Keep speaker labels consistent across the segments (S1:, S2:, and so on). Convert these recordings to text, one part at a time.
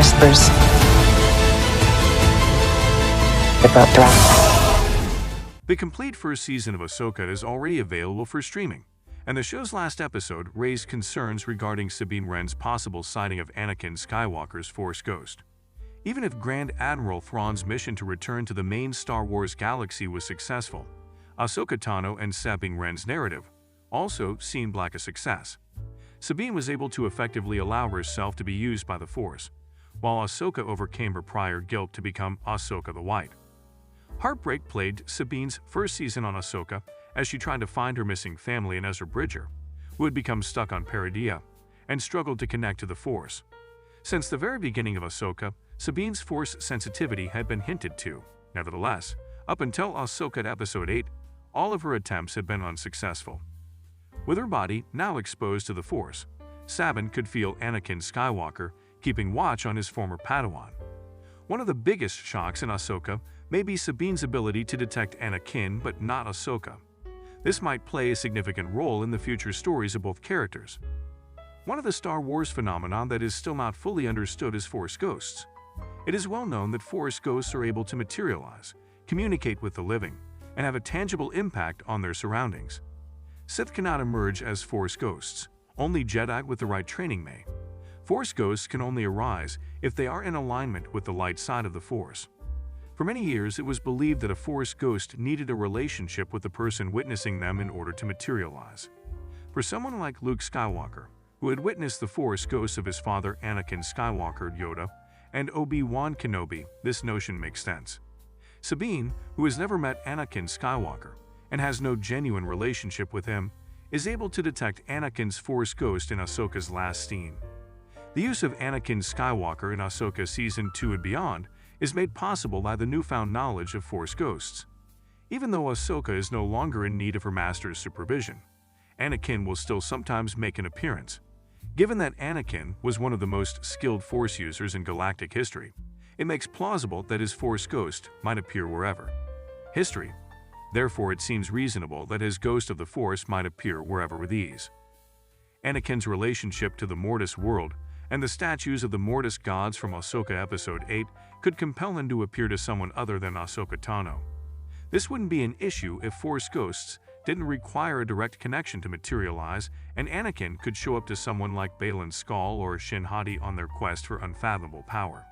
S1: whispers. About drama.
S2: The complete first season of Ahsoka is already available for streaming, and the show's last episode raised concerns regarding Sabine Wren's possible sighting of Anakin Skywalker's Force ghost. Even if Grand Admiral Thrawn's mission to return to the main Star Wars galaxy was successful, Ahsoka Tano and Sabine Wren's narrative also seemed like a success. Sabine was able to effectively allow herself to be used by the Force, while Ahsoka overcame her prior guilt to become Ahsoka the White. Heartbreak plagued Sabine's first season on Ahsoka as she tried to find her missing family in Ezra Bridger, who had become stuck on Peridea and struggled to connect to the Force. Since the very beginning of Ahsoka, Sabine's Force sensitivity had been hinted to. Nevertheless, up until Ahsoka Episode 8, all of her attempts had been unsuccessful. With her body now exposed to the Force, Sabine could feel Anakin Skywalker keeping watch on his former Padawan. One of the biggest shocks in Ahsoka may be Sabine's ability to detect Anakin but not Ahsoka. This might play a significant role in the future stories of both characters. One of the Star Wars phenomena that is still not fully understood is Force ghosts. It is well known that Force ghosts are able to materialize, communicate with the living, and have a tangible impact on their surroundings. Sith cannot emerge as Force ghosts. Only Jedi with the right training may. Force ghosts can only arise if they are in alignment with the light side of the Force. For many years, it was believed that a Force ghost needed a relationship with the person witnessing them in order to materialize. For someone like Luke Skywalker, who had witnessed the Force ghosts of his father Anakin Skywalker, Yoda, and Obi-Wan Kenobi, this notion makes sense. Sabine, who has never met Anakin Skywalker and has no genuine relationship with him, is able to detect Anakin's Force ghost in Ahsoka's last scene. The use of Anakin Skywalker in Ahsoka Season 2 and beyond is made possible by the newfound knowledge of Force ghosts. Even though Ahsoka is no longer in need of her master's supervision, Anakin will still sometimes make an appearance. Given that Anakin was one of the most skilled Force users in galactic history, it makes plausible that his Force ghost might appear wherever. History. Therefore, it seems reasonable that his ghost of the Force might appear wherever with ease. Anakin's relationship to the Mortis world and the statues of the Mortis gods from Ahsoka Episode 8 could compel him to appear to someone other than Ahsoka Tano. This wouldn't be an issue if Force ghosts didn't require a direct connection to materialize, and Anakin could show up to someone like Baylan Skoll or Shin Hati on their quest for unfathomable power.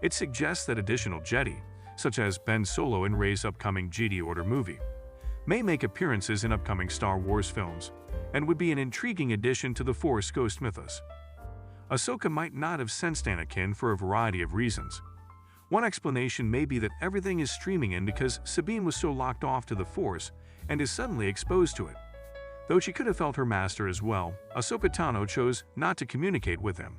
S2: It suggests that additional Jedi, such as Ben Solo in Rey's upcoming Jedi Order movie, may make appearances in upcoming Star Wars films, and would be an intriguing addition to the Force ghost mythos. Ahsoka might not have sensed Anakin for a variety of reasons. One explanation may be that everything is streaming in because Sabine was so locked off to the Force and is suddenly exposed to it. Though she could have felt her master as well, Ahsoka Tano chose not to communicate with him.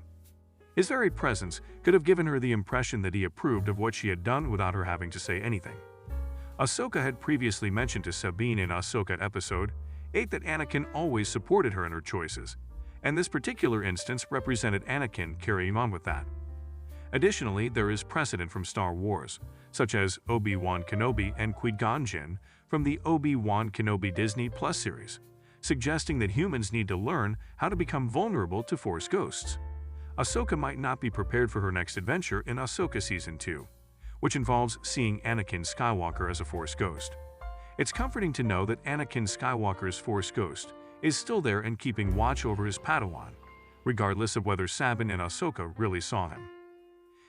S2: His very presence could have given her the impression that he approved of what she had done without her having to say anything. Ahsoka had previously mentioned to Sabine in Ahsoka Episode 8 that Anakin always supported her in her choices, and this particular instance represented Anakin carrying on with that. Additionally, there is precedent from Star Wars, such as Obi-Wan Kenobi and Qui-Gon Jinn from the Obi-Wan Kenobi Disney Plus series, suggesting that humans need to learn how to become vulnerable to Force ghosts. Ahsoka might not be prepared for her next adventure in Ahsoka Season 2, which involves seeing Anakin Skywalker as a Force ghost. It's comforting to know that Anakin Skywalker's Force ghost is still there and keeping watch over his Padawan, regardless of whether Sabine and Ahsoka really saw him.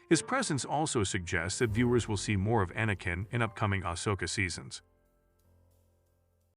S2: His presence also suggests that viewers will see more of Anakin in upcoming Ahsoka seasons.